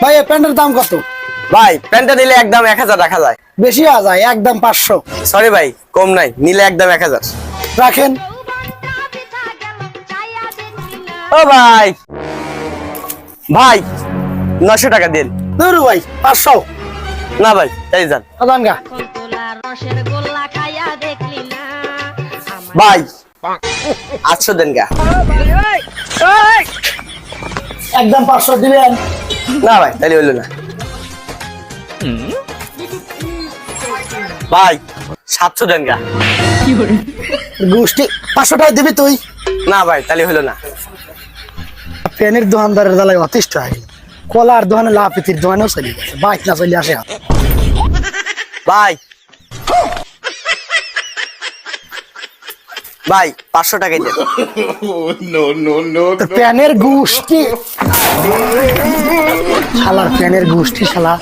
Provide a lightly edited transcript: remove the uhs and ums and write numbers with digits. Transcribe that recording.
ভাই এই প্যান্টের দাম কত? ভাই প্যান্টটা নিলে একদম 1000 রাখা যায়। বেশি হয়ে যায়, একদম 500 সরি ভাই, কম নাই, নিলে একদম 1000। রাখেন। ও ভাই, ভাই 900 টাকা দিন। ধরু ভাই 500 না ভাই, তাই যান। আদান গা। ভাই 800 দেন গা। একদম 500 দিবেন। না ভাই, তাইলে হইলো না। ভাই 700 দেন গা। গোষ্ঠী 500 টাকা দিবি তুই? না ভাই, তাইলে হইলো না। প্যানের দোকানদারের দালায় অতিষ্ঠ হয়ে গেল। কলার দোকানে লাপিতির দোকানেও চলে গেছে, বাইক না চলে আসে। ভাই, ভাই 500 টাকাই দেন। তো প্যানের গোষ্ঠী শালার, প্যানের গোষ্ঠী শালা।